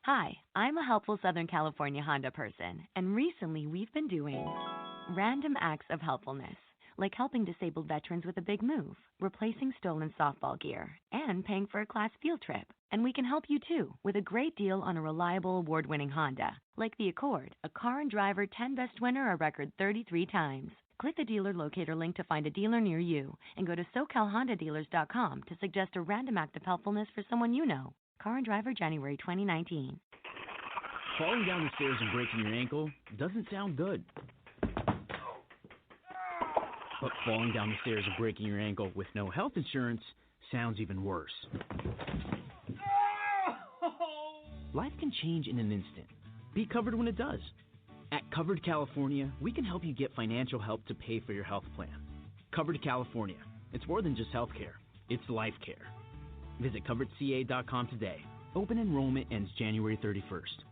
Hi, I'm a helpful Southern California Honda person, and recently we've been doing random acts of helpfulness, like helping disabled veterans with a big move, replacing stolen softball gear, and paying for a class field trip. And we can help you too with a great deal on a reliable award-winning Honda, like the Accord, a car and driver 10 best winner a record 33 times. Click the dealer locator link to find a dealer near you and go to SoCalHondaDealers.com to suggest a random act of helpfulness for someone you know. Car and Driver, January 2019. Falling down the stairs and breaking your ankle doesn't sound good. But falling down the stairs and breaking your ankle with no health insurance sounds even worse. Life can change in an instant. Be covered when it does. At Covered California, we can help you get financial help to pay for your health plan. Covered California. It's more than just health care. It's life care. Visit coveredca.com today. Open enrollment ends January 31st.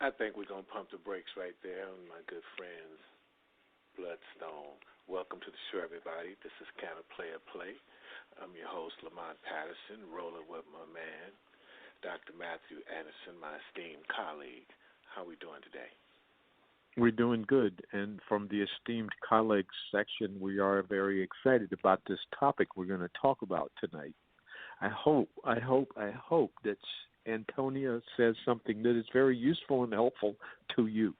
I think we're going to pump the brakes right there on my good friends, Bloodstone. Welcome to the show, everybody. This is Kind of Player Play. I'm your host, Lamont Patterson, rolling with my man, Dr. Matthew Anderson, my esteemed colleague. How are we doing today? We're doing good, and from the esteemed colleagues section, we are very excited about this topic we're going to talk about tonight. I hope that Antonia says something that is very useful and helpful to you.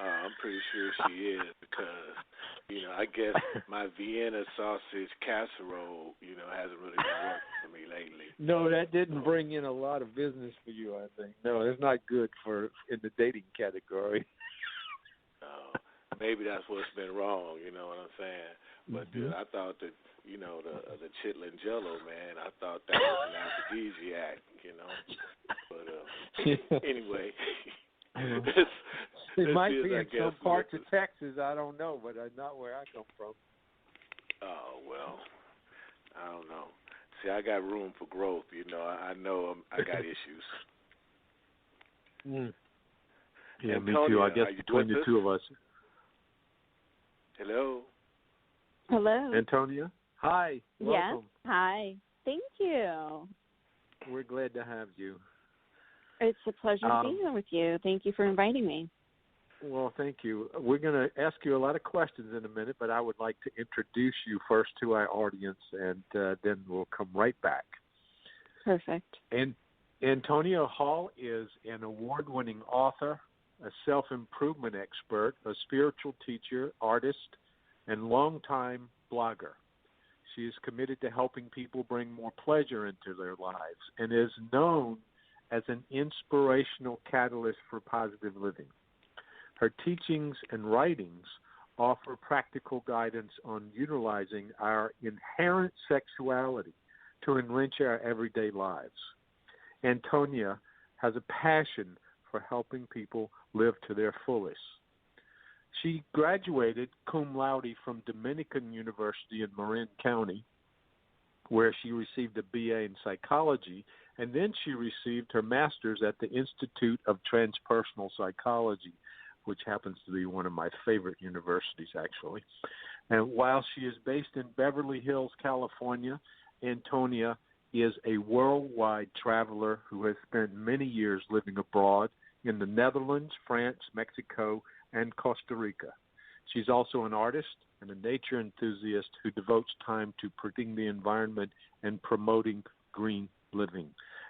I'm pretty sure she is because, I guess my Vienna sausage casserole, hasn't really been working for me lately. No, that didn't bring in a lot of business for you, I think. No, it's not good in the dating category. Maybe that's what's been wrong, you know what I'm saying? But I thought that, the chitlin jello, man, I thought that was an aphrodisiac, But anyway, it might be in some parts of Texas, I don't know, but not where I come from. Oh, well, I don't know. See, I got room for growth, I know I got issues. Yeah, Antonia, me too. I guess between the two of us. Hello. Hello. Antonia? Hi. Welcome. Yes. Hi. Thank you. We're glad to have you. It's a pleasure to be here with you. Thank you for inviting me. Well, thank you. We're going to ask you a lot of questions in a minute, but I would like to introduce you first to our audience, and then we'll come right back. Perfect. And Antonia Hall is an award-winning author, a self-improvement expert, a spiritual teacher, artist, and longtime blogger. She is committed to helping people bring more pleasure into their lives and is known as an inspirational catalyst for positive living. Her teachings and writings offer practical guidance on utilizing our inherent sexuality to enrich our everyday lives. Antonia has a passion for helping people live to their fullest. She graduated cum laude from Dominican University in Marin County, where she received a BA in psychology, and then she received her master's at the Institute of Transpersonal Psychology, which happens to be one of my favorite universities, actually. And while she is based in Beverly Hills, California, Antonia is a worldwide traveler who has spent many years living abroad in the Netherlands, France, Mexico, and Costa Rica. She's also an artist and a nature enthusiast who devotes time to protecting the environment and promoting green living.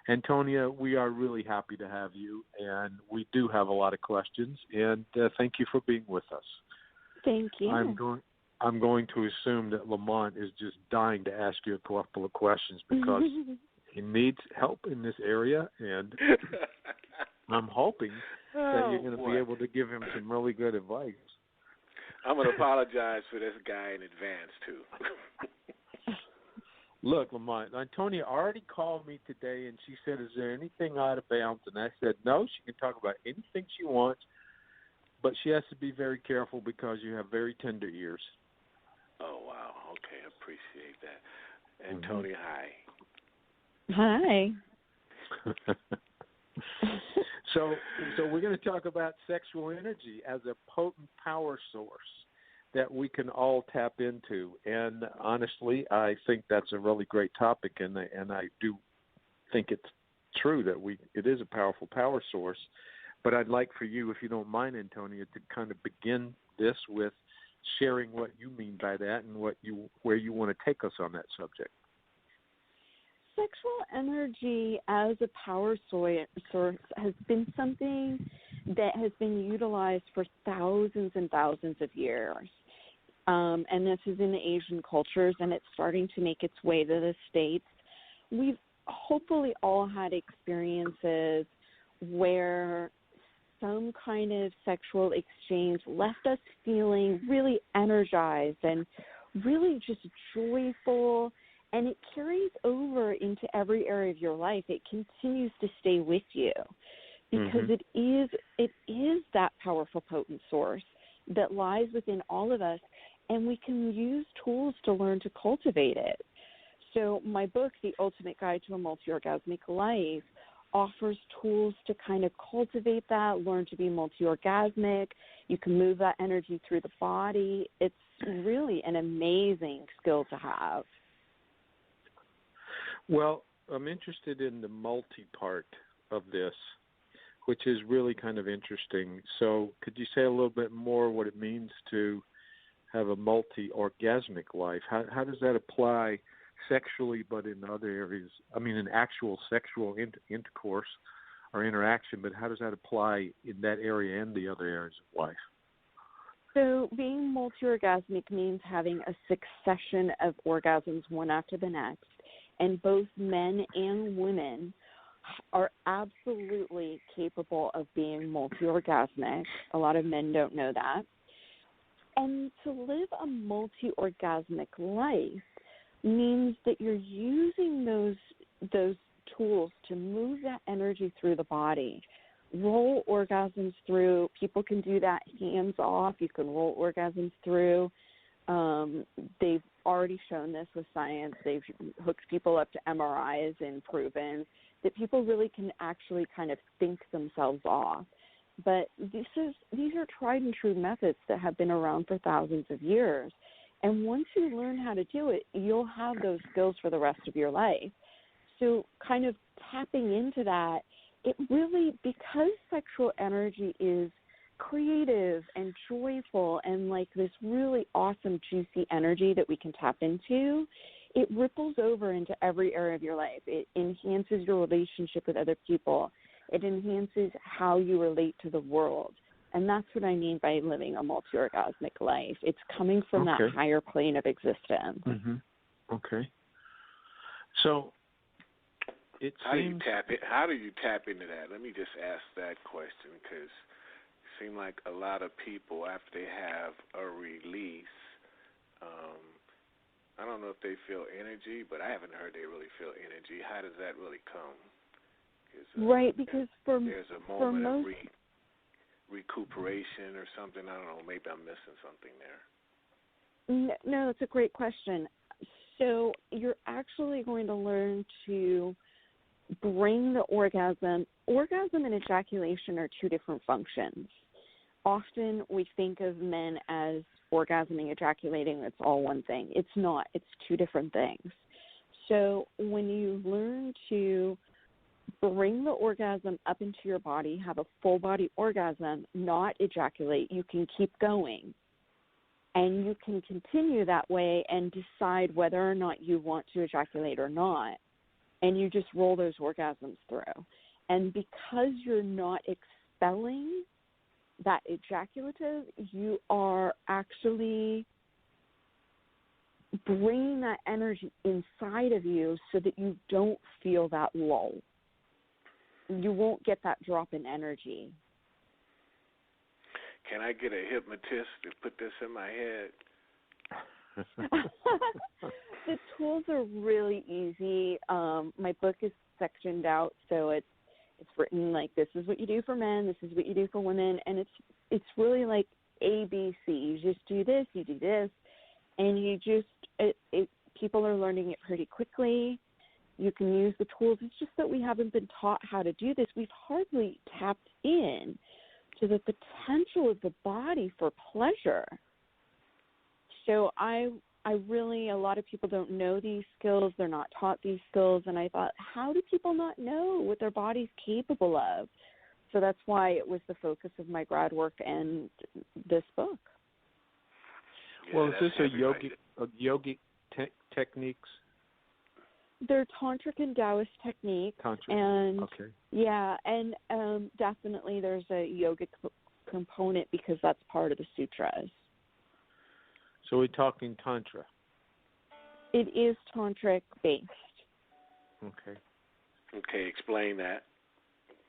Antonia, we are really happy to have you, and we do have a lot of questions, and thank you for being with us. Thank you. I'm going to assume that Lamont is just dying to ask you a couple of questions because he needs help in this area, and I'm hoping that you're going to be able to give him some really good advice. I'm going to apologize for this guy in advance, too. Look, Lamont, Antonia already called me today, and she said, is there anything out of bounds? And I said, no, she can talk about anything she wants, but she has to be very careful because you have very tender ears. Oh, wow. Okay, I appreciate that. Antonia, Hi. So we're going to talk about sexual energy as a potent power source that we can all tap into. And honestly, I think that's a really great topic, and I do think it's true that it is a powerful power source. But I'd like for you, if you don't mind, Antonia, to kind of begin this with sharing what you mean by that and where you want to take us on that subject. Sexual energy as a power source has been something that has been utilized for thousands and thousands of years. And this is in the Asian cultures, and it's starting to make its way to the States. We've hopefully all had experiences where some kind of sexual exchange left us feeling really energized and really just joyful, and it carries over into every area of your life. It continues to stay with you because it is that powerful, potent source that lies within all of us, and we can use tools to learn to cultivate it. So my book, The Ultimate Guide to a Multi-Orgasmic Life, offers tools to kind of cultivate that, learn to be multi-orgasmic. You can move that energy through the body. It's really an amazing skill to have. Well, I'm interested in the multi-part of this, which is really kind of interesting. So could you say a little bit more what it means to have a multi-orgasmic life? How does that apply sexually, but in other areas? I mean, in actual sexual intercourse or interaction, but how does that apply in that area and the other areas of life? So being multi-orgasmic means having a succession of orgasms one after the next, and both men and women are absolutely capable of being multi-orgasmic. A lot of men don't know that. And to live a multi-orgasmic life means that you're using those tools to move that energy through the body. Roll orgasms through. People can do that hands off. You can roll orgasms through. They've already shown this with science. They've hooked people up to MRIs and proven that people really can actually kind of think themselves off. But these are tried and true methods that have been around for thousands of years. And once you learn how to do it, you'll have those skills for the rest of your life. So kind of tapping into that, it really, because sexual energy is creative and joyful and like this really awesome, juicy energy that we can tap into, it ripples over into every area of your life. It enhances your relationship with other people. It enhances how you relate to the world. And that's what I mean by living a multi-orgasmic life. It's coming from that higher plane of existence. Mm-hmm. Okay. So it seems... How do you tap into that? Let me just ask that question, because it seems like a lot of people, after they have a release, I don't know if they feel energy, but I haven't heard they really feel energy. How does that really come? Right, because there's a moment of recuperation or something. I don't know. Maybe I'm missing something there. No, that's a great question. So you're actually going to learn to bring the orgasm. Orgasm and ejaculation are two different functions. Often we think of men as orgasming, ejaculating, it's all one thing. It's not. It's two different things. So when you learn to bring the orgasm up into your body, have a full body orgasm, not ejaculate, you can keep going. And you can continue that way and decide whether or not you want to ejaculate or not. And you just roll those orgasms through. And because you're not expelling that ejaculative, you are actually bringing that energy inside of you so that you don't feel that lull. You won't get that drop in energy. Can I get a hypnotist to put this in my head? The tools are really easy. My book is sectioned out, so it's written like this is what you do for men, this is what you do for women, and it's really like ABC. You just do this, you do this, and you just people are learning it pretty quickly. You can use the tools. It's just that we haven't been taught how to do this. We've hardly tapped in to the potential of the body for pleasure. So I really, a lot of people don't know these skills. They're not taught these skills. And I thought, how do people not know what their body's capable of? So that's why it was the focus of my grad work and this book. Yeah, well, is this yogic techniques? They're tantric and Taoist techniques. Tantric. And okay. Yeah, and definitely there's a yogic component because that's part of the sutras. So we're talking Tantra. It is tantric based. Okay. Okay, explain that,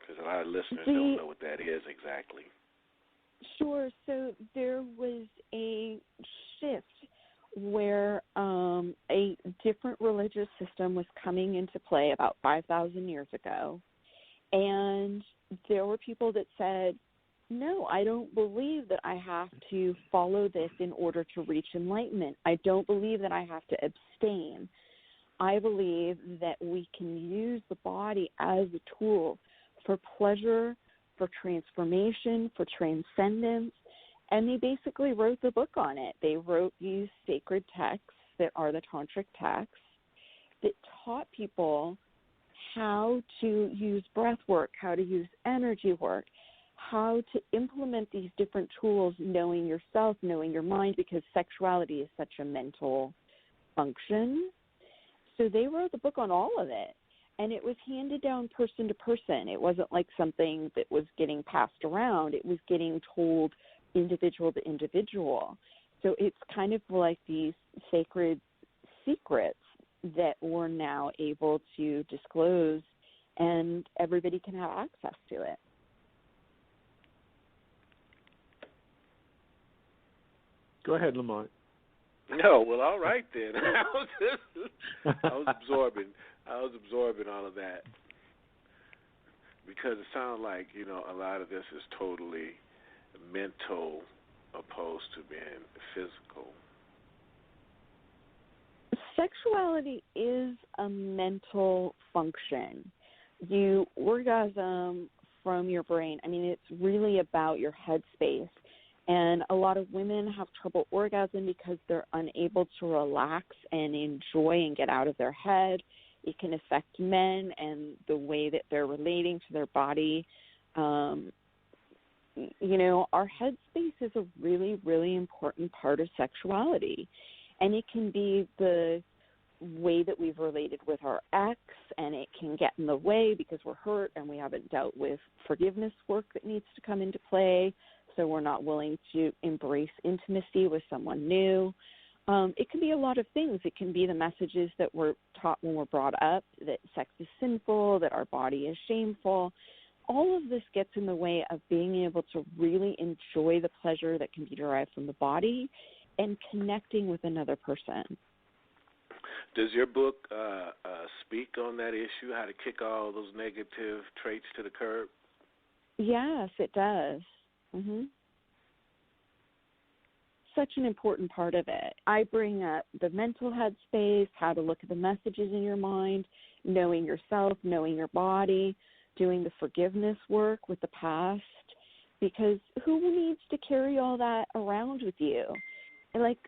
because a lot of listeners don't know what that is exactly. Sure. So there was a shift where a different religious system was coming into play about 5,000 years ago, and there were people that said, no, I don't believe that I have to follow this in order to reach enlightenment. I don't believe that I have to abstain. I believe that we can use the body as a tool for pleasure, for transformation, for transcendence. And they basically wrote the book on it. They wrote these sacred texts that are the tantric texts that taught people how to use breath work, how to use energy work, how to implement these different tools, knowing yourself, knowing your mind, because sexuality is such a mental function. So they wrote the book on all of it, and it was handed down person to person. It wasn't like something that was getting passed around. It was getting told individual to individual. So it's kind of like these sacred secrets that we're now able to disclose, and everybody can have access to it. Go ahead, Lamont. No, well, all right then. I was absorbing all of that, because it sounds like, a lot of this is totally mental opposed to being physical. Sexuality is a mental function. You orgasm from your brain. I mean, it's really about your headspace. And a lot of women have trouble orgasming because they're unable to relax and enjoy and get out of their head. It can affect men and the way that they're relating to their body. Our headspace is a really, really important part of sexuality. And it can be the way that we've related with our ex, and it can get in the way because we're hurt and we haven't dealt with forgiveness work that needs to come into play. So we're not willing to embrace intimacy with someone new. It can be a lot of things. It can be the messages that we're taught when we're brought up, that sex is sinful, that our body is shameful. All of this gets in the way of being able to really enjoy the pleasure that can be derived from the body and connecting with another person. Does your book speak on that issue, how to kick all those negative traits to the curb? Yes, it does. Such an important part of it. I bring up the mental headspace, how to look at the messages in your mind, knowing yourself, knowing your body, doing the forgiveness work with the past, because who needs to carry all that around with you? Like,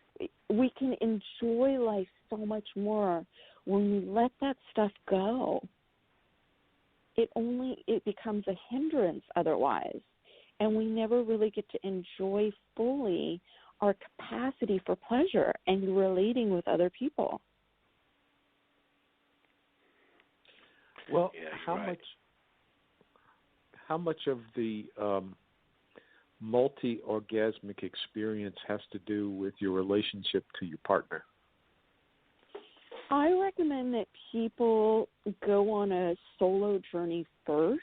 we can enjoy life so much more when we let that stuff go. It becomes a hindrance otherwise, and we never really get to enjoy fully our capacity for pleasure and relating with other people. Well, Yeah, how much of the multi-orgasmic experience has to do with your relationship to your partner? I recommend that people go on a solo journey first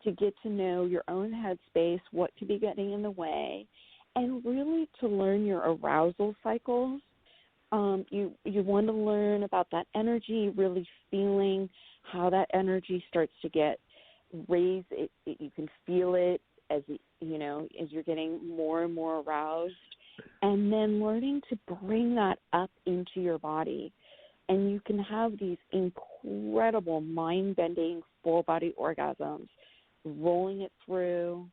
to get to know your own headspace, what could be getting in the way, and really to learn your arousal cycles. You want to learn about that energy, really feeling how that energy starts to get raised. You can feel it as you're getting more and more aroused, and then learning to bring that up into your body. And you can have these incredible mind-bending full-body orgasms, rolling it through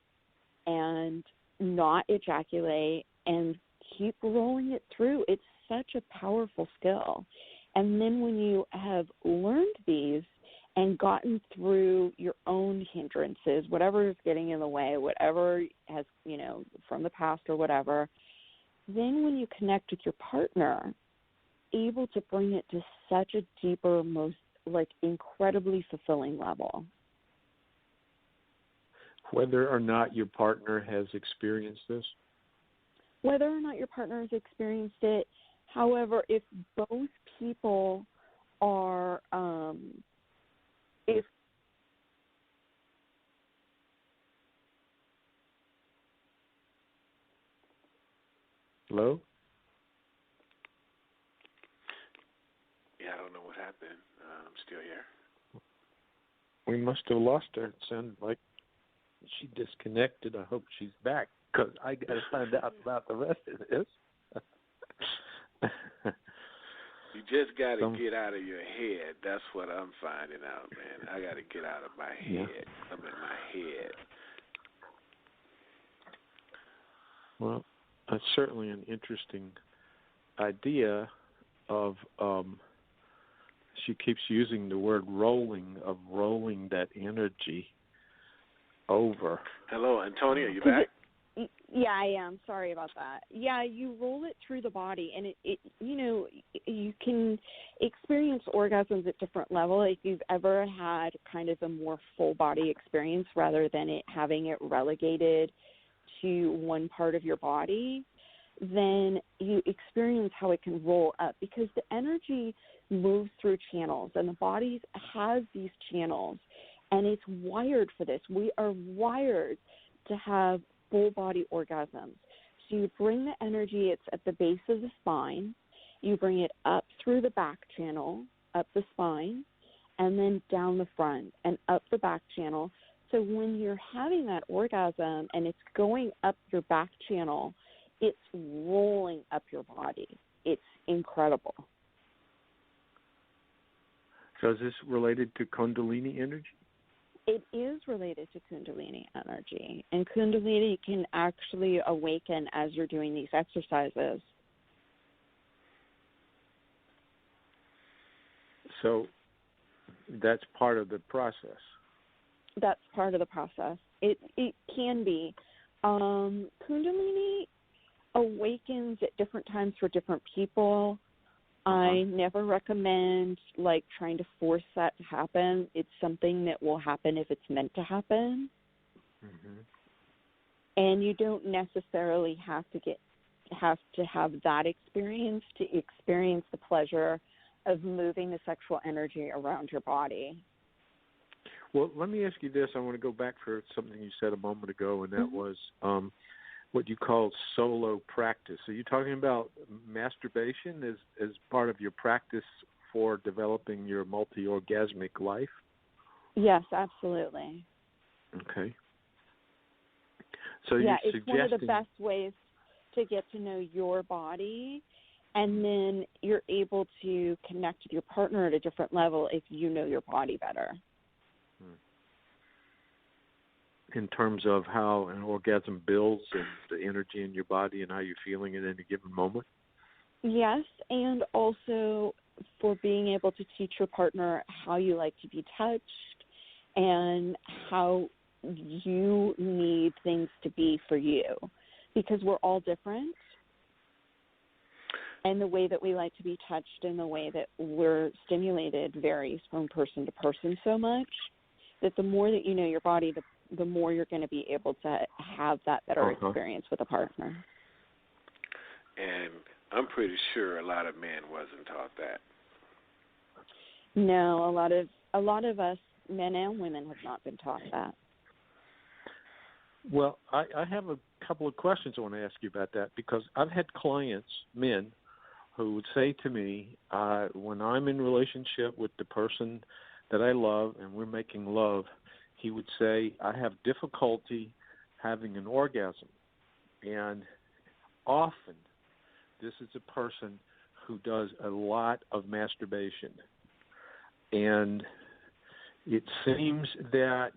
and not ejaculate and keep rolling it through. It's such a powerful skill. And then when you have learned these and gotten through your own hindrances, whatever is getting in the way, whatever has, from the past or whatever, then when you connect with your partner, able to bring it to such a deeper, most incredibly fulfilling level. Whether or not your partner has experienced this? Whether or not your partner has experienced it. However, if both people are, Hello? Yeah, I don't know what happened. I'm still here. We must have lost her. It sounded like she disconnected. I hope she's back, because I got to find out about the rest of this. You just got to get out of your head. That's what I'm finding out, man. I got to get out of my head. Yeah. I'm in my head. Well, that's certainly an interesting idea of, she keeps using the word rolling that energy over. Hello, Antonia, you back? Yeah, I am. Sorry about that. Yeah, you roll it through the body, and it you can experience orgasms at different levels. If you've ever had kind of a more full body experience rather than having it relegated to one part of your body, then you experience how it can roll up, because the energy moves through channels, and the body has these channels, and it's wired for this. We are wired to have full body orgasms. So you bring the energy, it's at the base of the spine, you bring it up through the back channel, up the spine, and then down the front and up the back channel. So when you're having that orgasm and it's going up your back channel, it's rolling up your body. It's incredible. So is this related to Kundalini energy? It is related to Kundalini energy, and Kundalini can actually awaken as you're doing these exercises. So that's part of the process. That's part of the process. It can be. Kundalini awakens at different times for different people. I never recommend trying to force that to happen. It's something that will happen if it's meant to happen. Mm-hmm. And you don't necessarily have to have that experience to experience the pleasure of moving the sexual energy around your body. Well, let me ask you this. I want to go back for something you said a moment ago, and that was what you call solo practice. Are you talking about masturbation as part of your practice for developing your multi-orgasmic life? Yes, absolutely. Okay. So yeah, you're it's one of the best ways to get to know your body, and then you're able to connect with your partner at a different level if you know your body better. In terms of how an orgasm builds and the energy in your body and how you're feeling at any given moment? Yes, and also for being able to teach your partner how you like to be touched and how you need things to be for you, because we're all different, and the way that we like to be touched and the way that we're stimulated varies from person to person so much that the more that you know your body, the more you're going to be able to have that better experience with a partner. And I'm pretty sure a lot of men wasn't taught that. No, a lot of us, men and women, have not been taught that. Well, I have a couple of questions I want to ask you about that, because I've had clients, men, who would say to me, when I'm in relationship with the person that I love and we're making love, he would say, I have difficulty having an orgasm. And often this is a person who does a lot of masturbation. And it seems that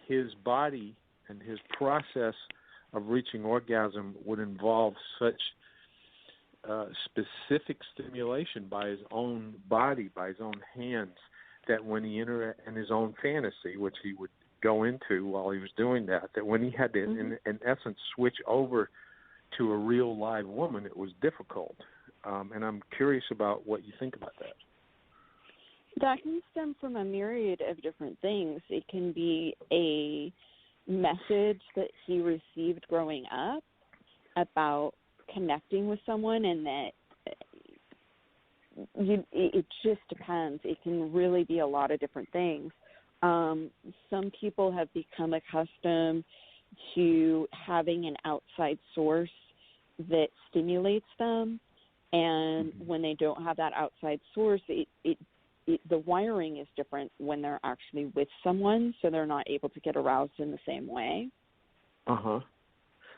his body and his process of reaching orgasm would involve such specific stimulation by his own body, by his own hands, that when he entered in his own fantasy, which he would go into while he was doing that when he had to, in essence, switch over to a real live woman, it was difficult. And I'm curious about what you think about that. That can stem from a myriad of different things. It can be a message that he received growing up about connecting with someone, and that it just depends. It can really be a lot of different things. Some people have become accustomed to having an outside source that stimulates them, and when they don't have that outside source, the wiring is different when they're actually with someone, so they're not able to get aroused in the same way.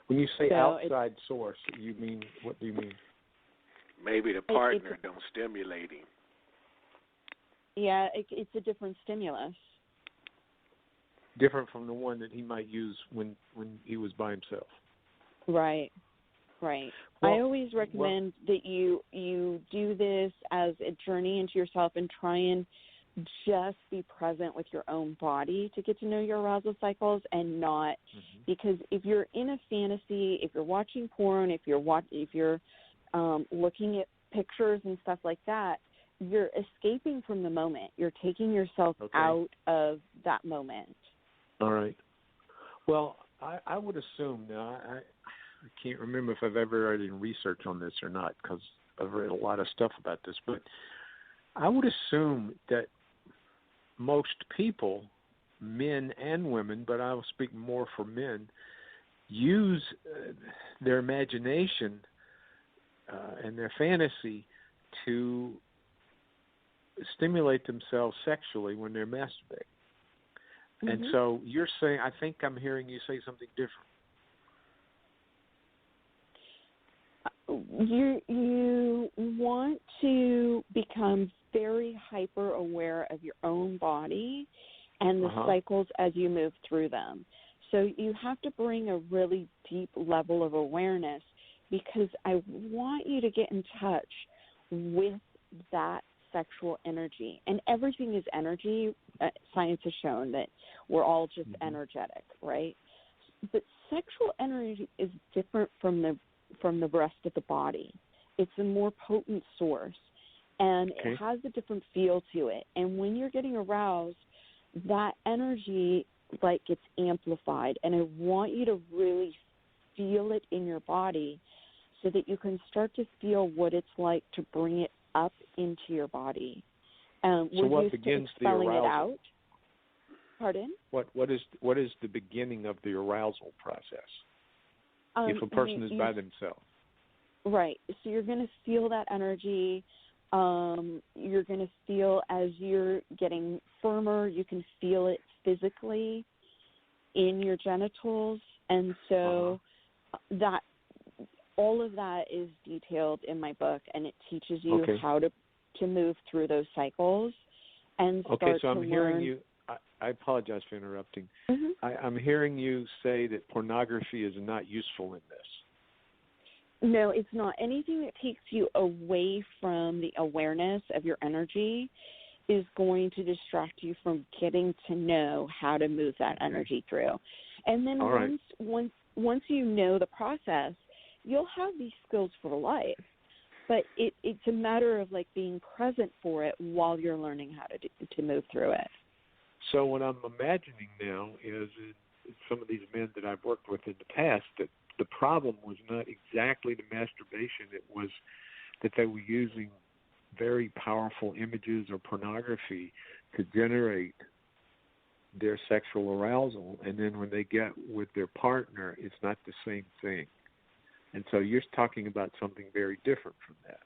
When you say outside source, you mean, what do you mean? Maybe the partner don't stimulate him. Yeah, it's a different stimulus. Different from the one that he might use when he was by himself. Right. Well, I always recommend that you do this as a journey into yourself and try and just be present with your own body to get to know your arousal cycles, and not because if you're in a fantasy, if you're watching porn, if you're looking at pictures and stuff like that, you're escaping from the moment. You're taking yourself out of that moment. All right. Well, I would assume now. I can't remember if I've ever read any research on this or not, because I've read a lot of stuff about this, but I would assume that most people, men and women, but I'll speak more for men, use their imagination and their fantasy to stimulate themselves sexually when they're masturbating. And so you're saying, I think I'm hearing you say something different. You want to become very hyper aware of your own body and the cycles as you move through them. So you have to bring a really deep level of awareness, because I want you to get in touch with that sexual energy. And everything is energy. Science has shown that we're all just energetic, right? But sexual energy is different from the rest of the body. It's a more potent source, and it has a different feel to it. And when you're getting aroused, that energy gets amplified, and I want you to really feel it in your body so that you can start to feel what it's like to bring it up into your body. So what begins the arousal? It out. Pardon? What is the beginning of the arousal process? if a person is by themselves. Right. So you're going to feel that energy. You're going to feel as you're getting firmer, you can feel it physically in your genitals. And so that all of that is detailed in my book, and it teaches you how to move through those cycles and start to learn. Okay, so I'm hearing you. I apologize for interrupting. Mm-hmm. I'm hearing you say that pornography is not useful in this. No, it's not. Anything that takes you away from the awareness of your energy is going to distract you from getting to know how to move that energy through. And then once you know the process, you'll have these skills for life. But it's a matter of like being present for it while you're learning how to move through it. So what I'm imagining now is some of these men that I've worked with in the past that the problem was not exactly the masturbation. It was that they were using very powerful images or pornography to generate their sexual arousal. And then when they get with their partner, it's not the same thing. And so you're talking about something very different from that.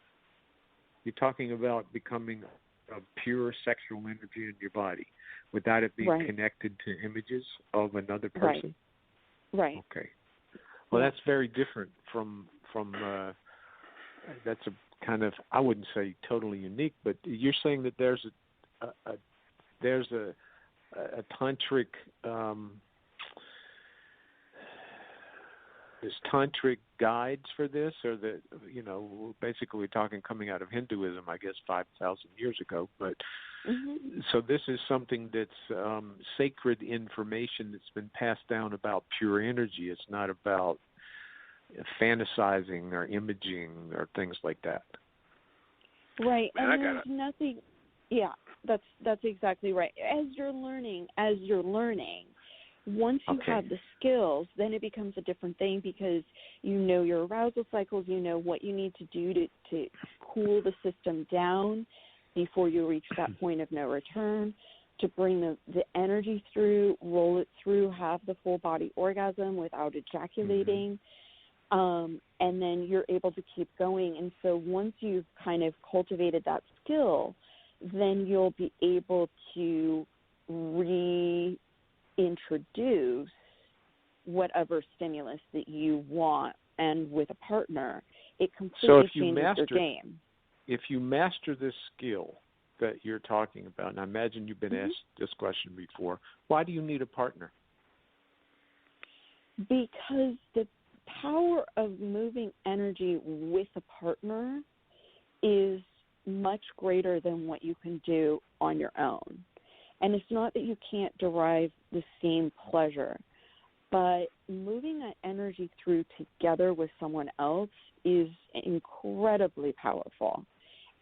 You're talking about becoming a pure sexual energy in your body without it being connected to images of another person? Right. Okay. Well, that's very different from that's a kind of, I wouldn't say totally unique, but you're saying that there's a tantric there's tantric guides for this, or that, you know, basically we're talking coming out of Hinduism, I guess 5,000 years ago, but so this is something that's sacred information that's been passed down about pure energy. It's not about fantasizing or imaging or things like that. Right, and there's nothing. Yeah, that's exactly right. As you're learning, once you have the skills, then it becomes a different thing because you know your arousal cycles, you know what you need to do to cool the system down before you reach that point of no return, to bring the energy through, roll it through, have the full body orgasm without ejaculating, and then you're able to keep going. And so once you've kind of cultivated that skill, then you'll be able to reintroduce whatever stimulus that you want, and with a partner, it completely changes your game. If you master this skill that you're talking about, and I imagine you've been asked this question before, why do you need a partner? Because the power of moving energy with a partner is much greater than what you can do on your own. And it's not that you can't derive the same pleasure, but moving that energy through together with someone else is incredibly powerful.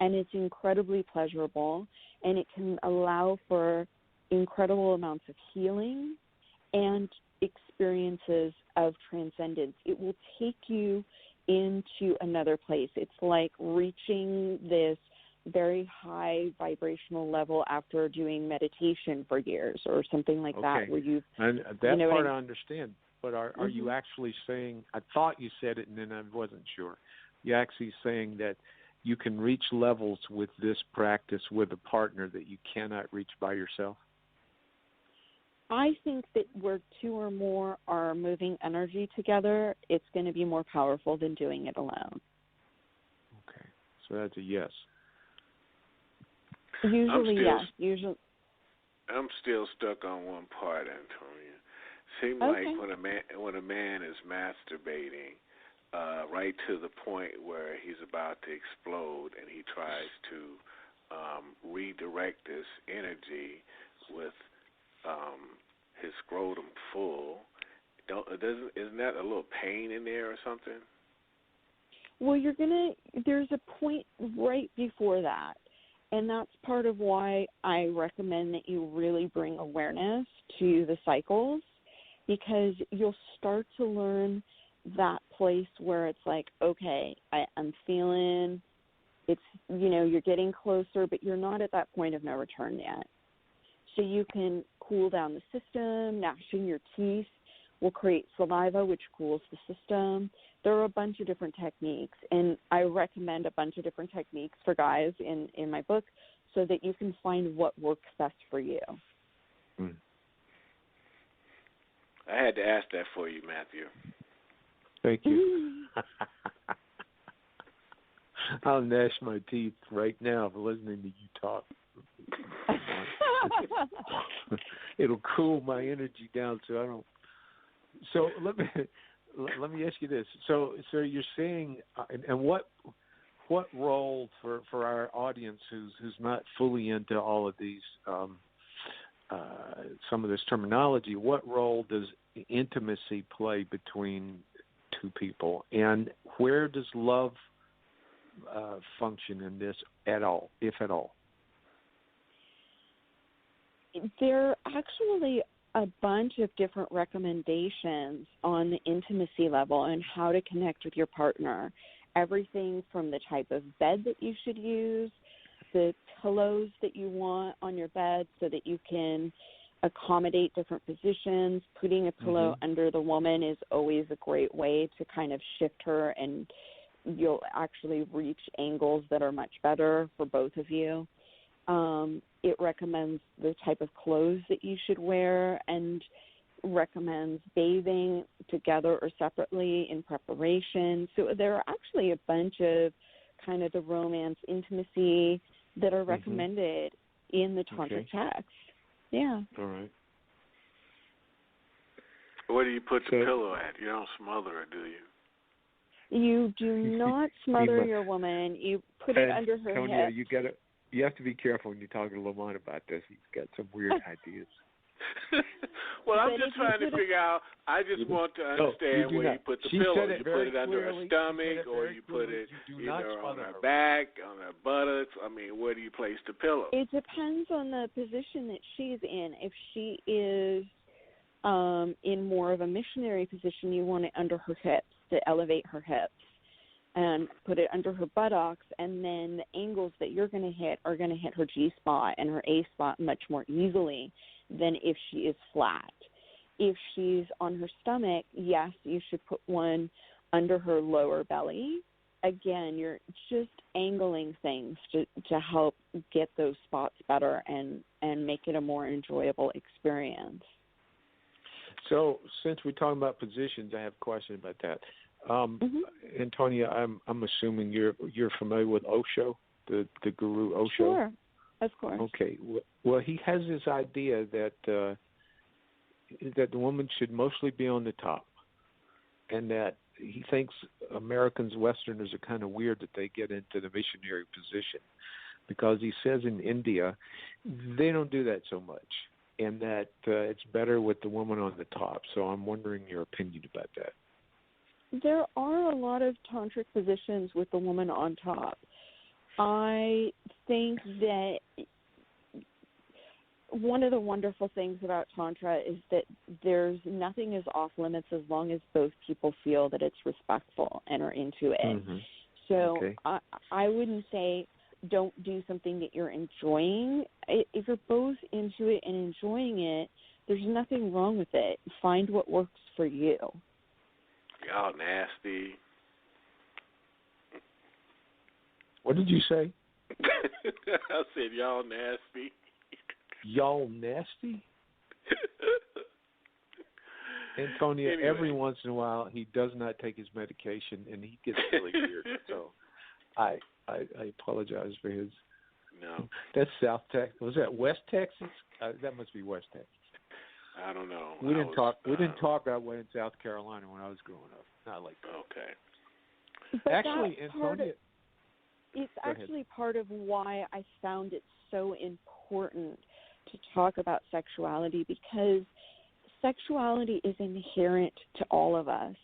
And it's incredibly pleasurable, and it can allow for incredible amounts of healing and experiences of transcendence. It will take you into another place. It's like reaching this very high vibrational level after doing meditation for years or something like that, where you've... And that part I understand, but are you actually saying, I thought you said it and then I wasn't sure, you're actually saying that you can reach levels with this practice with a partner that you cannot reach by yourself? I think that where two or more are moving energy together, it's going to be more powerful than doing it alone. Okay, so that's a yes. Usually, yes. I'm still stuck on one part, Antonia. Seems like when a man is masturbating, right to the point where he's about to explode, and he tries to redirect this energy with his scrotum full. Isn't that a little pain in there or something? Well, there's a point right before that. And that's part of why I recommend that you really bring awareness to the cycles, because you'll start to learn that place where it's like, okay, I'm feeling it's, you're getting closer, but you're not at that point of no return yet. So you can cool down the system, gnashing your teeth, will create saliva, which cools the system. There are a bunch of different techniques, and I recommend a bunch of different techniques for guys in my book so that you can find what works best for you. I had to ask that for you, Matthew. Thank you. I'll gnash my teeth right now for listening to you talk. It'll cool my energy down so I don't. So let me ask you this. So you're saying, and what role for our audience who's not fully into all of these some of this terminology, what role does intimacy play between two people, and where does love function in this at all, if at all? There are actually a bunch of different recommendations on the intimacy level and how to connect with your partner. Everything from the type of bed that you should use, the pillows that you want on your bed so that you can accommodate different positions. Putting a pillow under the woman is always a great way to kind of shift her, and you'll actually reach angles that are much better for both of you. It recommends the type of clothes that you should wear and recommends bathing together or separately in preparation. So there are actually a bunch of kind of the romance, intimacy that are recommended in the tantric text. Yeah. All right. Where do you put the pillow at? You don't smother her, do you? You do not smother your woman. You put it under her Antonia, hip. you have to be careful when you're talking to Lamont about this. He's got some weird ideas. Well, I'm just trying to figure out. I just want to understand where you put the pillow. You put it under her stomach, or you put it on her back, on her buttocks. I mean, where do you place the pillow? It depends on the position that she's in. If she is in more of a missionary position, you want it under her hips to elevate her hips, and put it under her buttocks, and then the angles that you're going to hit are going to hit her G-spot and her A-spot much more easily than if she is flat. If she's on her stomach, yes, you should put one under her lower belly. Again, you're just angling things to help get those spots better and make it a more enjoyable experience. So since we're talking about positions, I have a question about that. Antonia, I'm assuming you're familiar with Osho, the guru Osho. Sure, of course. Okay. Well, he has this idea that the woman should mostly be on the top, and that he thinks Americans, Westerners, are kind of weird that they get into the missionary position, because he says in India they don't do that so much, and that it's better with the woman on the top. So I'm wondering your opinion about that. There are a lot of tantric positions with the woman on top. I think that one of the wonderful things about Tantra is that there's nothing is off limits as long as both people feel that it's respectful and are into it. So I wouldn't say don't do something that you're enjoying. If you're both into it and enjoying it, there's nothing wrong with it. Find what works for you. Y'all nasty. What did you say? I said y'all nasty. Y'all nasty? Antonia, anyway. Every once in a while, he does not take his medication, and he gets really weird. So I apologize for his. No. That's South Texas. Was that West Texas? That must be West Texas. I don't know. We didn't talk that way in South Carolina when I was growing up. Not like that. Okay. But actually, Antonia, it's actually part of why I found it so important to talk about sexuality, because sexuality is inherent to all of us,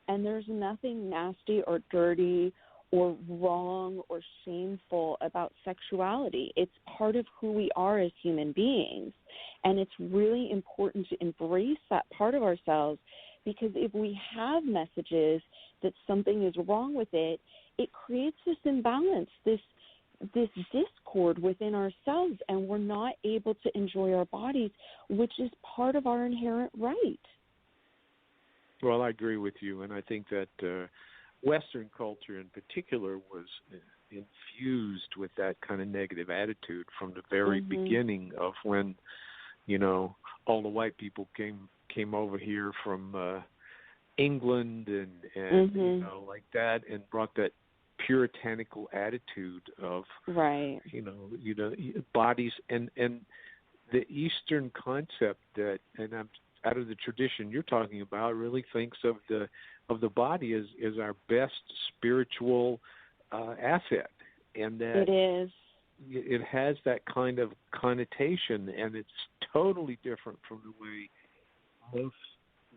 and there's nothing nasty or dirty or wrong or shameful about sexuality. It's part of who we are as human beings, and it's really important to embrace that part of ourselves, because if we have messages that something is wrong with it, it creates this imbalance, this discord within ourselves, and we're not able to enjoy our bodies, which is part of our inherent right. Well, I agree with you, and I think that Western culture in particular was infused with that kind of negative attitude from the very beginning of when, all the white people came over here from England and like that, and brought that puritanical attitude of right, bodies and the Eastern concept that, and I'm out of the tradition you're talking about, really thinks of the body as our best spiritual asset, and that it is. It has that kind of connotation, and it's totally different from the way most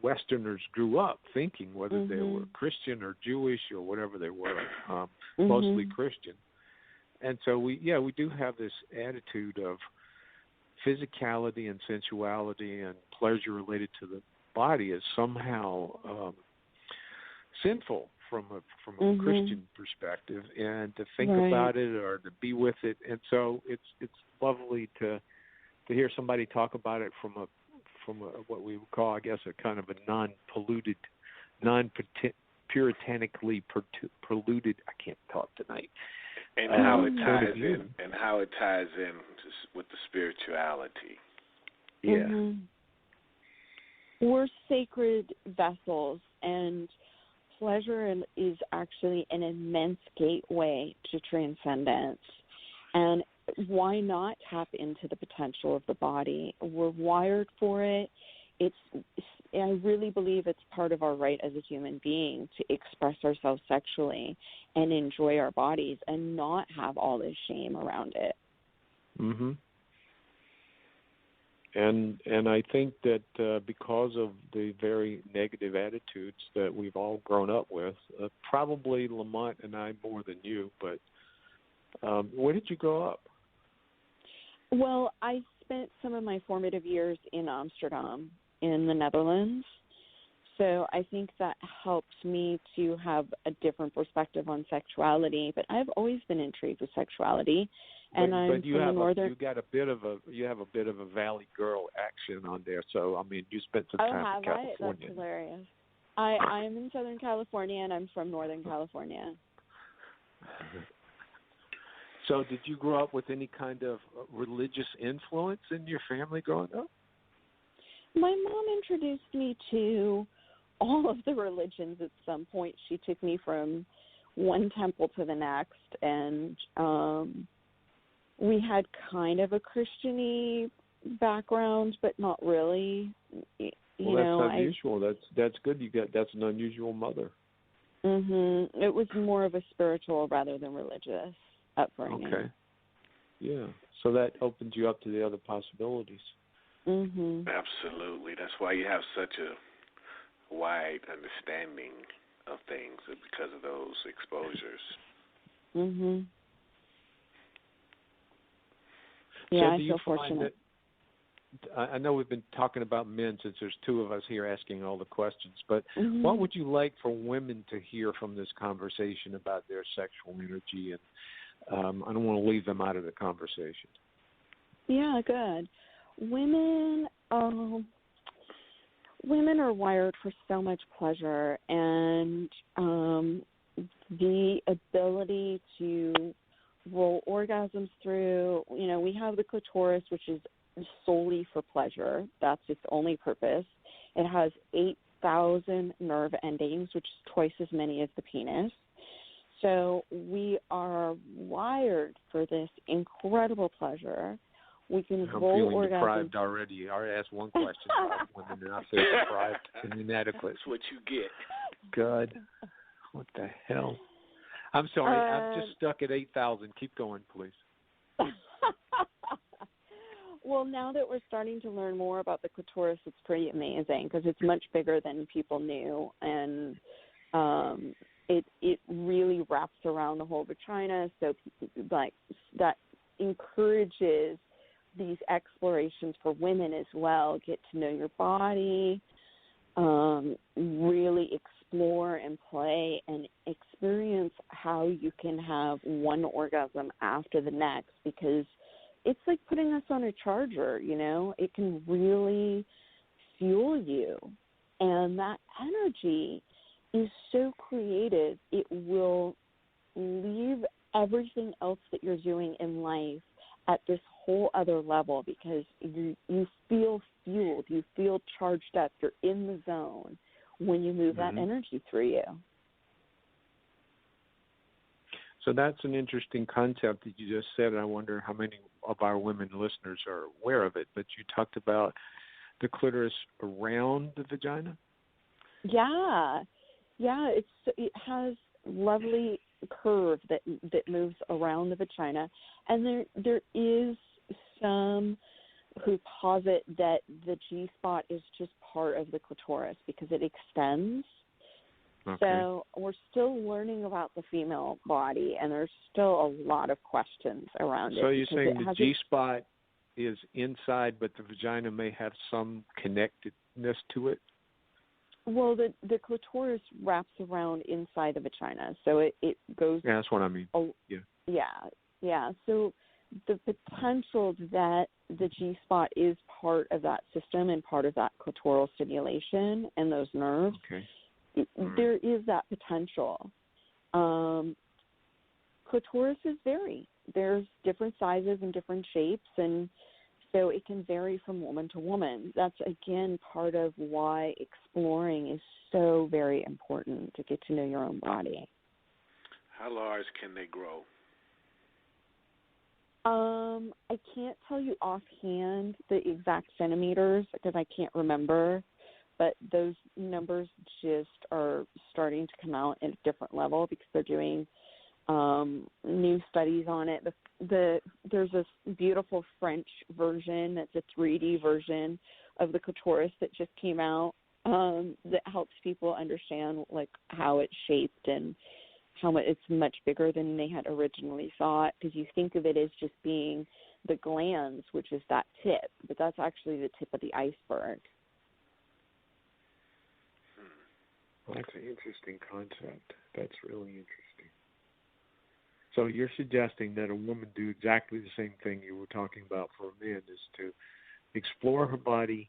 Westerners grew up thinking, whether they were Christian or Jewish or whatever they were, mostly Christian. And so we do have this attitude of physicality and sensuality and pleasure related to the body as somehow sinful from a Christian perspective, and to think about it or to be with it. And so it's lovely to hear somebody talk about it from a what we would call, I guess, a kind of a non-polluted, puritanically polluted. I can't talk tonight. And how it ties in, with the spirituality. Yeah. We're sacred vessels, and pleasure is actually an immense gateway to transcendence. And why not tap into the potential of the body? We're wired for it. I really believe it's part of our right as a human being to express ourselves sexually and enjoy our bodies and not have all this shame around it. And I think that because of the very negative attitudes that we've all grown up with, probably Lamont and I more than you, but where did you grow up? Well, I spent some of my formative years in Amsterdam in the Netherlands. So I think that helps me to have a different perspective on sexuality. But I've always been intrigued with sexuality, and I'm from the northern. You have a bit of a Valley Girl action on there. So I mean, you spent some time in California. That's hilarious. I'm in Southern California, and I'm from Northern California. So did you grow up with any kind of religious influence in your family growing up? My mom introduced me to all of the religions at some point. She took me from one temple to the next, and we had kind of a Christian-y background, but not really. That's unusual. That's good. That's an unusual mother. It was more of a spiritual rather than religious upbringing. Okay. Yeah. So that opens you up to the other possibilities. Absolutely. That's why you have such a wide understanding of things because of those exposures. Yeah, I feel fortunate. I know we've been talking about men since there's two of us here asking all the questions, but what would you like for women to hear from this conversation about their sexual energy? And I don't want to leave them out of the conversation. Yeah, good. Women are wired for so much pleasure, and the ability to roll orgasms through, we have the clitoris, which is solely for pleasure. That's its only purpose. It has 8,000 nerve endings, which is twice as many as the penis. So we are wired for this incredible pleasure. We can roll orgasms. I'm feeling deprived already. I already asked one question about women, and I feel deprived and inadequate. That's what you get. God. What the hell? I'm sorry. I'm just stuck at 8,000. Keep going, please. Well, now that we're starting to learn more about the clitoris, it's pretty amazing because it's much bigger than people knew, and it really wraps around the whole vagina, so that encourages these explorations for women as well. Get to know your body, really explore and play and experience how you can have one orgasm after the next, because it's like putting us on a charger, It can really fuel you And that energy is so creative, it will leave everything else that you're doing in life at this whole other level, because you feel fueled, you feel charged up, you're in the zone when you move that energy through you. So that's an interesting concept that you just said, and I wonder how many of our women listeners are aware of it. But you talked about the clitoris around the vagina? Yeah. It has lovely curve that moves around the vagina, and there is some who posit that the G-spot is just part of the clitoris because it extends. Okay. So we're still learning about the female body, and there's still a lot of questions around it. So you're saying the G-spot is inside, but the vagina may have some connectedness to it? Well, the clitoris wraps around inside the vagina, so it goes... Yeah, that's what I mean. Yeah. So the potential that the G-spot is part of that system and part of that clitoral stimulation and those nerves, there is that potential. Clitorises vary. There's different sizes and different shapes, and so it can vary from woman to woman. That's, again, part of why exploring is so very important, to get to know your own body. How large can they grow? I can't tell you offhand the exact centimeters because I can't remember, but those numbers just are starting to come out at a different level because they're doing new studies on it. There's this beautiful French version that's a 3D version of the clitoris that just came out that helps people understand like how it's shaped and how much it's much bigger than they had originally thought, because you think of it as just being the glands, which is that tip, but that's actually the tip of the iceberg. That's an interesting concept. That's really interesting. So you're suggesting that a woman do exactly the same thing you were talking about for a man, is to explore her body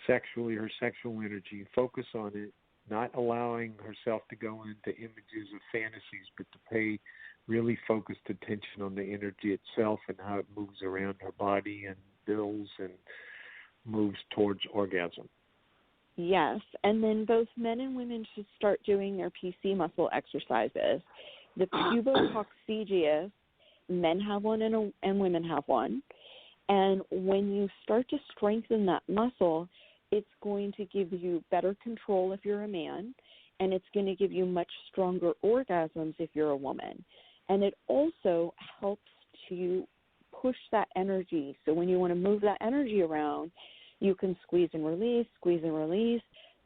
sexually, her sexual energy, focus on it, not allowing herself to go into images of fantasies, but to pay really focused attention on the energy itself and how it moves around her body and builds and moves towards orgasm. Yes, and then both men and women should start doing their PC muscle exercises. The pubococcygeus, men have one and women have one. And when you start to strengthen that muscle, it's going to give you better control if you're a man, and it's going to give you much stronger orgasms if you're a woman. And it also helps to push that energy. So when you want to move that energy around, you can squeeze and release.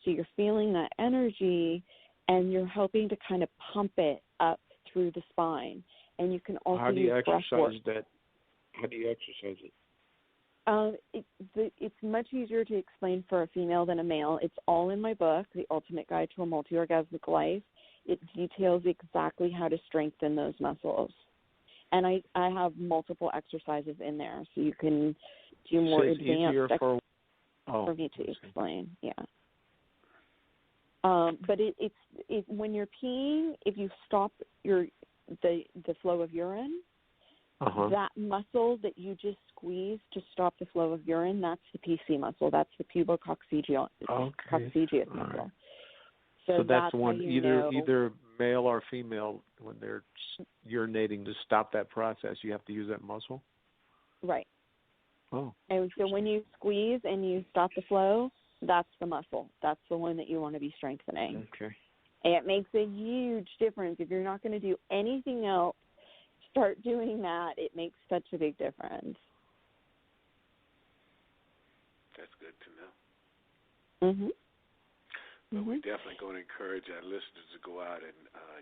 So you're feeling that energy, and you're helping to kind of pump it up through the spine. And you can also use breath work. How do you exercise it? It's much easier to explain for a female than a male. It's all in my book, The Ultimate Guide to a Multi-Orgasmic Life. It details exactly how to strengthen those muscles. And I have multiple exercises in there, so you can do more advanced for me to explain. Yeah. But it's when you're peeing, if you stop the flow of urine, that muscle that you just squeeze to stop the flow of urine, that's the PC muscle. That's the pubococcygeus muscle. Right. So that's the one, either male or female, when they're urinating, to stop that process, you have to use that muscle? Right. Oh. And so when you squeeze and you stop the flow, that's the muscle. That's the one that you want to be strengthening. Okay. And it makes a huge difference. If you're not going to do anything else, start doing that. It makes such a big difference. That's good to know. Mhm. But we're definitely going to encourage our listeners to go out and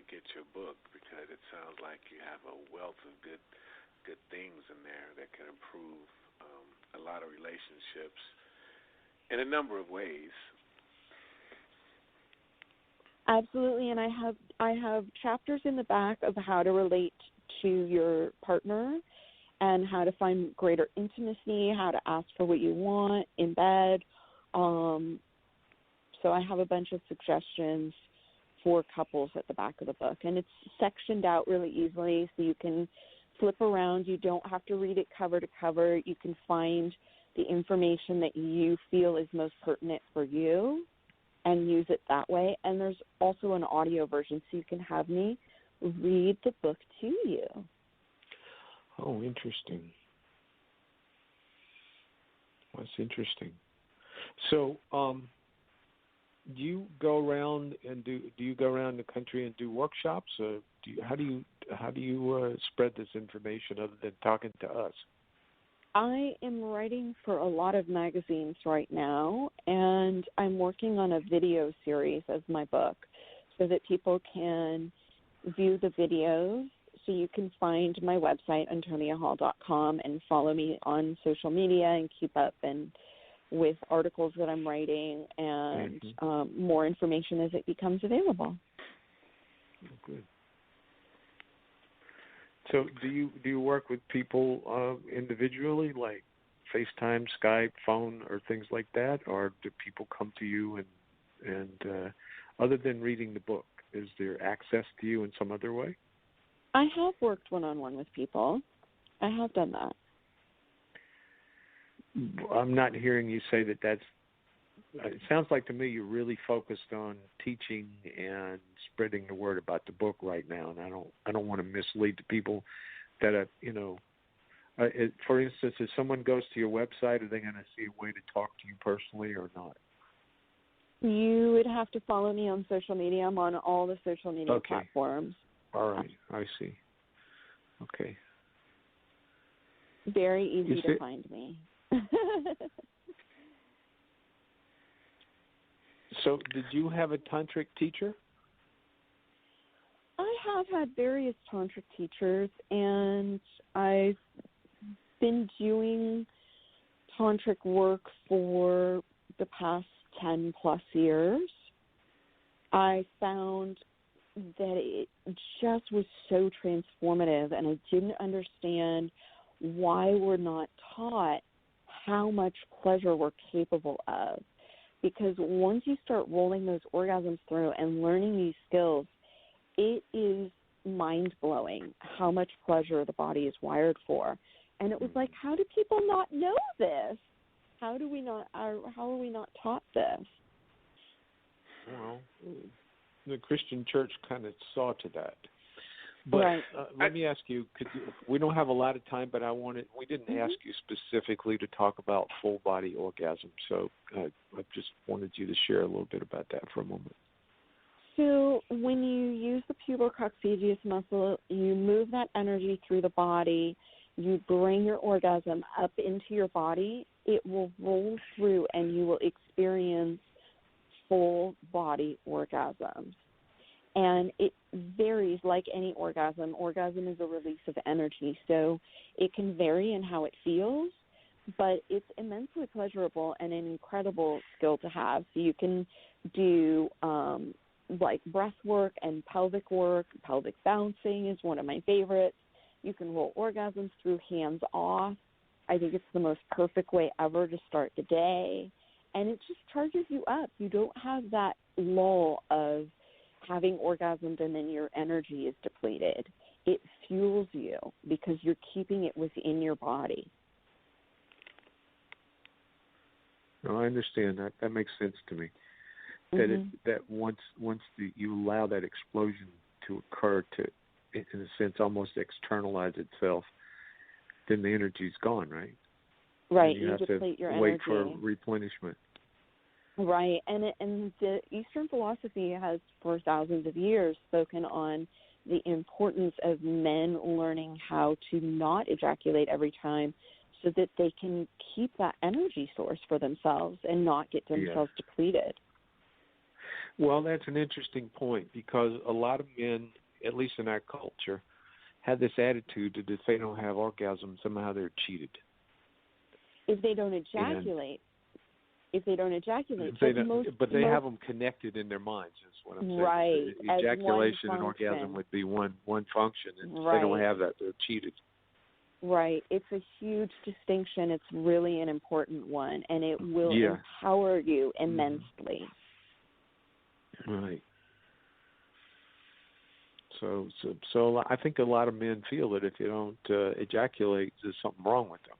get your book, because it sounds like you have a wealth of good things in there that can improve a lot of relationships in a number of ways. Absolutely, and I have chapters in the back of how to relate to your partner and how to find greater intimacy, how to ask for what you want in bed. So I have a bunch of suggestions for couples at the back of the book, and it's sectioned out really easily so you can flip around. You don't have to read it cover to cover. You can find the information that you feel is most pertinent for you and use it that way. And there's also an audio version so you can have me read the book to you. Oh, interesting. That's interesting. So, do you go around and do you go around the country and do workshops? How do you spread this information other than talking to us? I am writing for a lot of magazines right now, and I'm working on a video series of my book so that people can view the videos. So you can find my website, antoniahall.com, and follow me on social media and keep up and with articles that I'm writing and more information as it becomes available. Oh, good. So do you work with people individually, like FaceTime, Skype, phone, or things like that, or do people come to you and other than reading the book, is there access to you in some other way? I have worked one-on-one with people. I have done that. I'm not hearing you say that's. It sounds like to me you're really focused on teaching and spreading the word about the book right now, and I don't want to mislead the people that are, for instance, if someone goes to your website, are they going to see a way to talk to you personally or not? You would have to follow me on social media. I'm on all the social media platforms. All right, I see. Okay. Very easy to find me. So did you have a tantric teacher? I have had various tantric teachers, and I've been doing tantric work for the past 10 plus years. I found that it just was so transformative, and I didn't understand why we're not taught how much pleasure we're capable of. Because once you start rolling those orgasms through and learning these skills, it is mind-blowing how much pleasure the body is wired for. And it was like, how do people not know this? How are we not taught this? Well, the Christian church kind of saw to that. But right. Let me ask you, we don't have a lot of time, but we didn't ask you specifically to talk about full body orgasm, so I just wanted you to share a little bit about that for a moment. So when you use the pubococciphidius muscle, you move that energy through the body, you bring your orgasm up into your body, it will roll through and you will experience full body orgasms. And it varies like any orgasm. Orgasm is a release of energy, so it can vary in how it feels, but it's immensely pleasurable and an incredible skill to have. So you can do like breath work and pelvic work. Pelvic bouncing is one of my favorites. You can roll orgasms through hands off. I think it's the most perfect way ever to start the day, and it just charges you up. You don't have that lull of having orgasms and then your energy is depleted. It fuels you because you're keeping it within your body. No, I understand that. That makes sense to me. That once you allow that explosion to occur, to, in a sense, almost externalize itself, then the energy's gone, right? Right. You have deplete to your wait energy. for replenishment. Right, and the Eastern philosophy has for thousands of years spoken on the importance of men learning how to not ejaculate every time so that they can keep that energy source for themselves and not get themselves depleted. Well, that's an interesting point because a lot of men, at least in our culture, have this attitude that if they don't have orgasm, somehow they're cheated. If they don't ejaculate. But they have them connected in their minds, is what I'm saying. Right. Ejaculation and orgasm would be one function, and if they don't have that, they're cheated. Right. It's a huge distinction. It's really an important one, and it will empower you immensely. Right. So I think a lot of men feel that if you don't ejaculate, there's something wrong with them.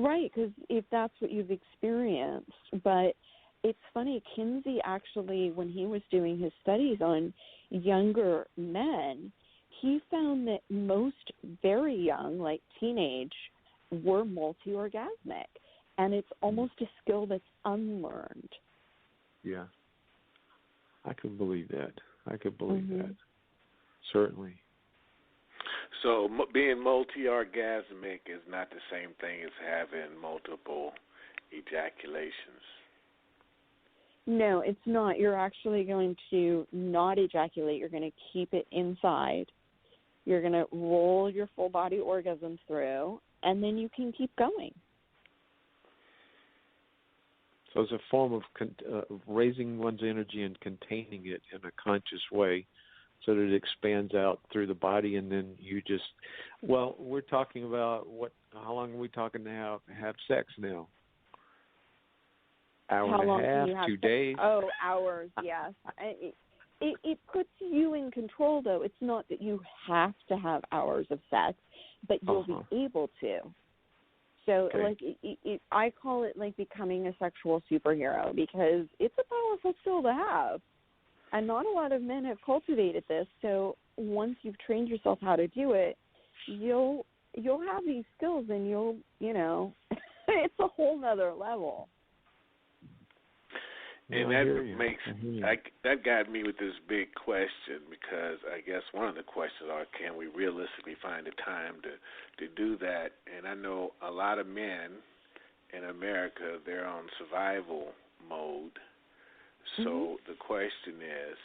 Right, because if that's what you've experienced. But it's funny, Kinsey actually, when he was doing his studies on younger men, he found that most very young, like teenage, were multi-orgasmic. And it's almost a skill that's unlearned. Yeah. I could believe that. That. Certainly. So being multi-orgasmic is not the same thing as having multiple ejaculations. No, it's not. You're actually going to not ejaculate. You're going to keep it inside. You're going to roll your full body orgasm through, and then you can keep going. So it's a form of raising one's energy and containing it in a conscious way so that it expands out through the body, and then you just, well, we're talking about how long are we talking to have sex now? Hour and a half, 2 days? Oh, hours, yes. It puts you in control, though. It's not that you have to have hours of sex, but you'll be able to. So, I call it like becoming a sexual superhero, because it's a powerful skill to have. And not a lot of men have cultivated this. So once you've trained yourself how to do it, you'll have these skills, and it's a whole nother level. And that got me with this big question, because I guess one of the questions are, can we realistically find the time to do that? And I know a lot of men in America, they're on survival mode. So the question is,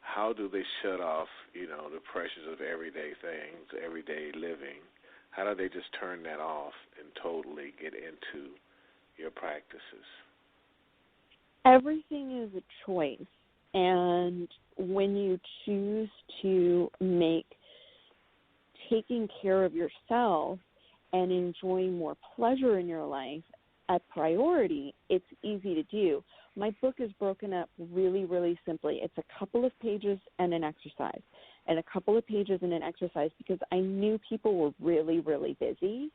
how do they shut off, the pressures of everyday things, everyday living? How do they just turn that off and totally get into your practices? Everything is a choice, and when you choose to make taking care of yourself and enjoying more pleasure in your life a priority, it's easy to do. My book is broken up really, really simply. It's a couple of pages and an exercise, and a couple of pages and an exercise, because I knew people were really, really busy.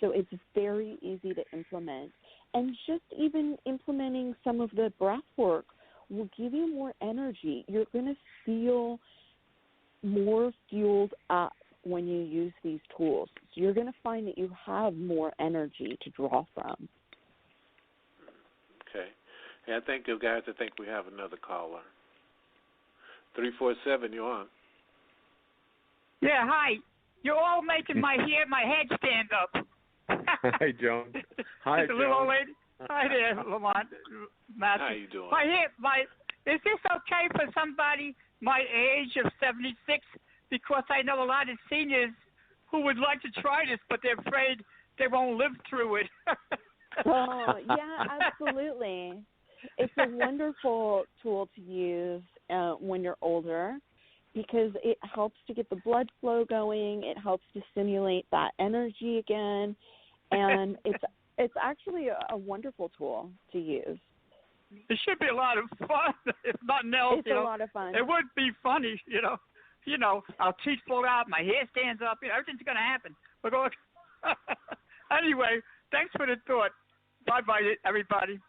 So it's very easy to implement. And just even implementing some of the breath work will give you more energy. You're going to feel more fueled up when you use these tools. So you're going to find that you have more energy to draw from. Okay. Yeah, thank you, guys. I think we have another caller. 347, you're on. Yeah, hi. You're all making my head stand up. Hi, Joan. Hi, Joan. Little old lady. Hi there, Lamont. How you doing? Is this okay for somebody my age of 76? Because I know a lot of seniors who would like to try this, but they're afraid they won't live through it. Oh, yeah, absolutely. It's a wonderful tool to use when you're older, because it helps to get the blood flow going. It helps to stimulate that energy again, and it's actually a wonderful tool to use. It should be a lot of fun, if nothing else. It's a lot of fun. It would be funny, Our teeth fall out, my hair stands up, everything's going to happen. We're going. Anyway, thanks for the thought. Bye-bye, everybody.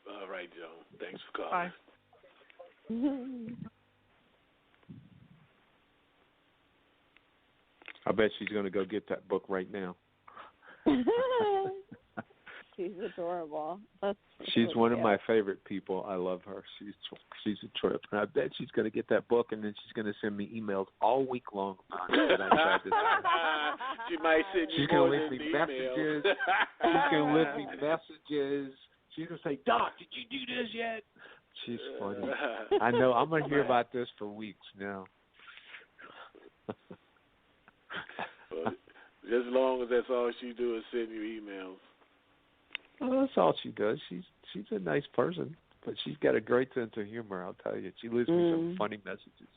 All right, Joe. Thanks for calling. Bye. I bet she's going to go get that book right now. She's adorable. She's one of my favorite people. I love her. She's a trip. And I bet she's going to get that book, and then she's going to send me emails all week long about it. She might send you more than me messages. She's going to leave me messages. She's going to say, "Doc, did you do this yet?" She's funny. I know. I'm going to hear about this for weeks now. Well, just as long as that's all she do is send you emails. Well, that's all she does. She's a nice person, but she's got a great sense of humor, I'll tell you. She leaves me some funny messages.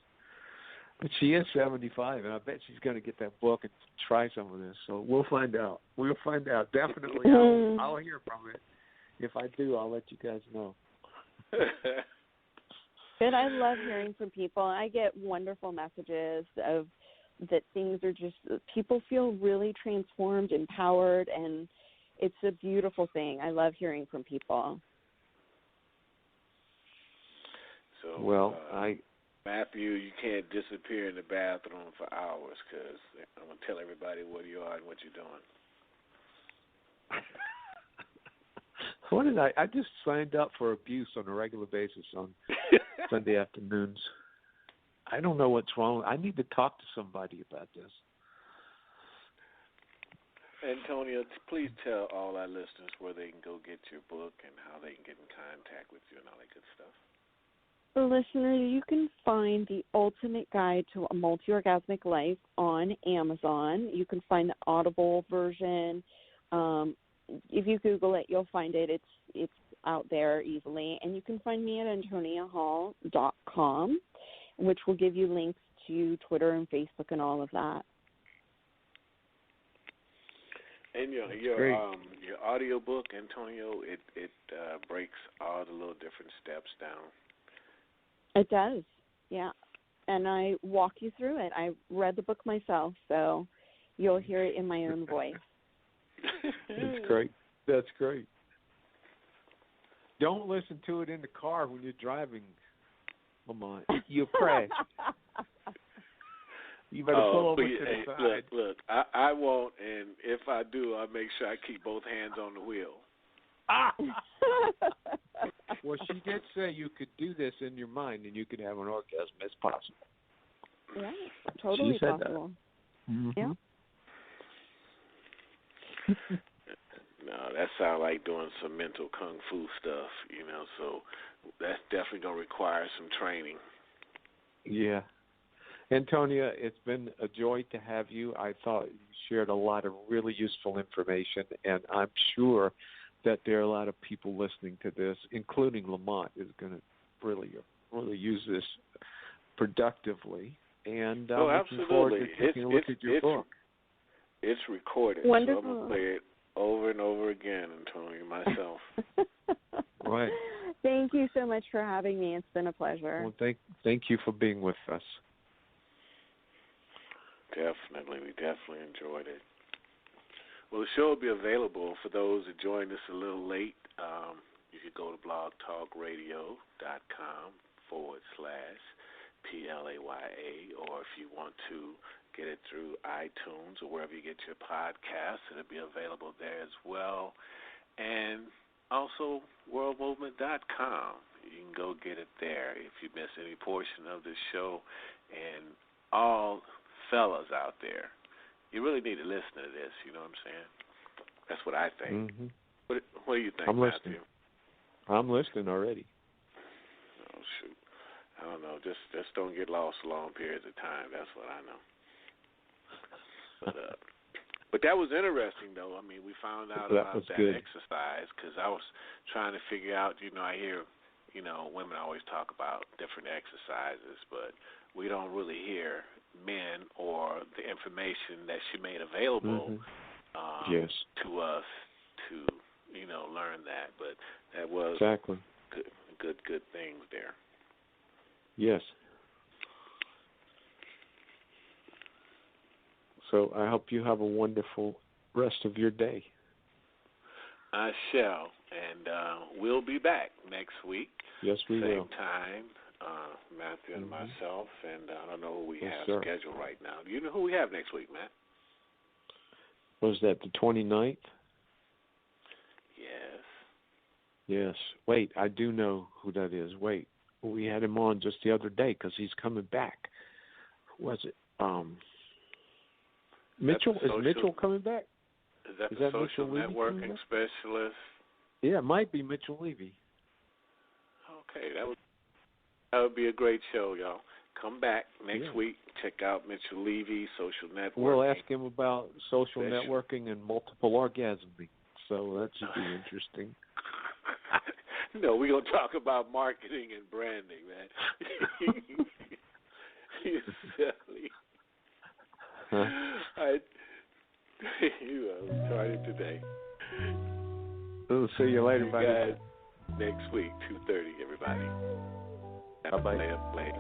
But she is 75, and I bet she's going to get that book and try some of this. So we'll find out. Definitely, I'll hear from it. If I do, I'll let you guys know. But I love hearing from people. I get wonderful messages of that things are just, people feel really transformed, empowered, and it's a beautiful thing. I love hearing from people. So, well, Matthew, you can't disappear in the bathroom for hours because I'm going to tell everybody where you are and what you're doing. What did I just signed up for abuse on a regular basis on Sunday afternoons. I don't know what's wrong. I need to talk to somebody about this. Antonia, please tell all our listeners where they can go get your book and how they can get in contact with you and all that good stuff. For listeners, you can find The Ultimate Guide to a Multi-Orgasmic Life on Amazon. You can find the Audible version. If you Google it, you'll find it. It's out there easily. And you can find me at AntoniaHall.com, which will give you links to Twitter and Facebook and all of that. And your audio book, Antonio, it breaks all the little different steps down. It does, yeah. And I walk you through it. I read the book myself, so you'll hear it in my own voice. That's great. That's great. Don't listen to it in the car when you're driving, Lamont. You'll crash. You better pull over to the side. Look, I won't, and if I do, I'll make sure I keep both hands on the wheel. Well, she did say you could do this in your mind and you could have an orgasm. It's possible. Right. Totally she said possible. That. Mm-hmm. Yeah. No, that sounds like doing some mental kung fu stuff, so that's definitely going to require some training. Yeah. Antonia, it's been a joy to have you. I thought you shared a lot of really useful information, and I'm sure that there are a lot of people listening to this, including Lamont, is going to really use this productively. And I'm looking forward to taking a look at your book. It's recorded, wonderful. So I'm going to play it over and over again, Antonia, myself. Right. Thank you so much for having me. It's been a pleasure. Well, thank you for being with us. Definitely. We definitely enjoyed it. Well, the show will be available for those that joined us a little late. You could go to blogtalkradio.com/PLAYA, or if you want to get it through iTunes or wherever you get your podcasts, it'll be available there as well. And also worldmovement.com. You can go get it there if you miss any portion of the show. And all fellas out there, you really need to listen to this, you know what I'm saying? That's what I think. Mm-hmm. What do you think, I'm Matthew? listening. I'm listening already. Oh, shoot. I don't know. Just don't get lost long periods of time. That's what I know. But that was interesting, though. I mean, we found out about that good. exercise because I was trying to figure out, I hear, women always talk about different exercises, but we don't really hear men or the information that she made available yes. to us to, learn that. But that was exactly good things there. Yes. So I hope you have a wonderful rest of your day. I shall, and we'll be back next week. Yes, we will. Same time, Matthew and myself, and I don't know who we have scheduled right now. Do you know who we have next week, Matt? Was that the 29th? Yes. Yes. Wait, I do know who that is. Wait, we had him on just the other day because he's coming back. Who was it? Mitchell? Is Mitchell coming back? Is that the social networking specialist? Yeah, it might be Mitchell Levy. Okay, that would be a great show, y'all. Come back next week. Check out Mitchell Levy, social networking. We'll ask him about social networking and multiple orgasming. So that should be interesting. No, we're going to talk about marketing and branding, man. You silly. Huh? You started today. We'll see you later, buddy. Guys, next week, 2:30, everybody. Bye-bye. Play.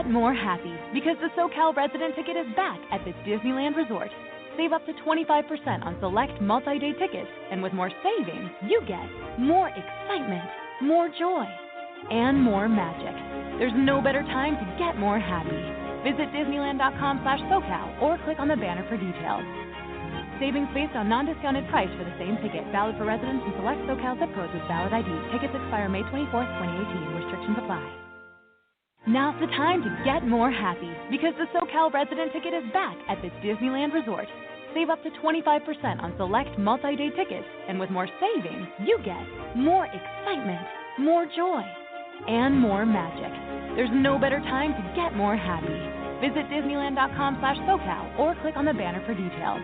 More happy because the SoCal resident ticket is back at this Disneyland resort. Save up to 25% on select multi-day tickets, and with more savings, you get more excitement, more joy, and more magic. There's no better time to get more happy. Visit Disneyland.com/SoCal or click on the banner for details. Savings based on non-discounted price for the same ticket, valid for residents in select SoCal zip codes with valid ID. Tickets expire May 24th, 2018. Restrictions apply. Now's the time to get more happy because the SoCal resident ticket is back at this Disneyland resort. Save up to 25% on select multi-day tickets, and with more savings, you get more excitement, more joy, and more magic. There's no better time to get more happy. Visit Disneyland.com/SoCal or click on the banner for details.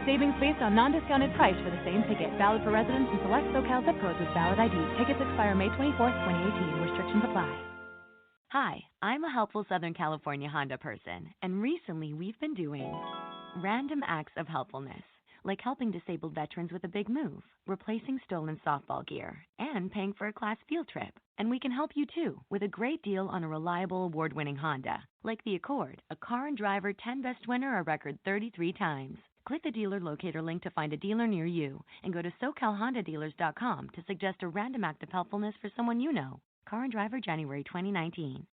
Savings based on non-discounted price for the same ticket, valid for residents in select SoCal zip codes with valid ID. Tickets expire May 24th, 2018. Restrictions apply. Hi, I'm a helpful Southern California Honda person, and recently we've been doing random acts of helpfulness, like helping disabled veterans with a big move, replacing stolen softball gear, and paying for a class field trip. And we can help you too, with a great deal on a reliable award-winning Honda, like the Accord, a car and driver 10 best winner a record 33 times. Click the dealer locator link to find a dealer near you, and go to SoCalHondaDealers.com to suggest a random act of helpfulness for someone you know. Car and Driver, January 2019.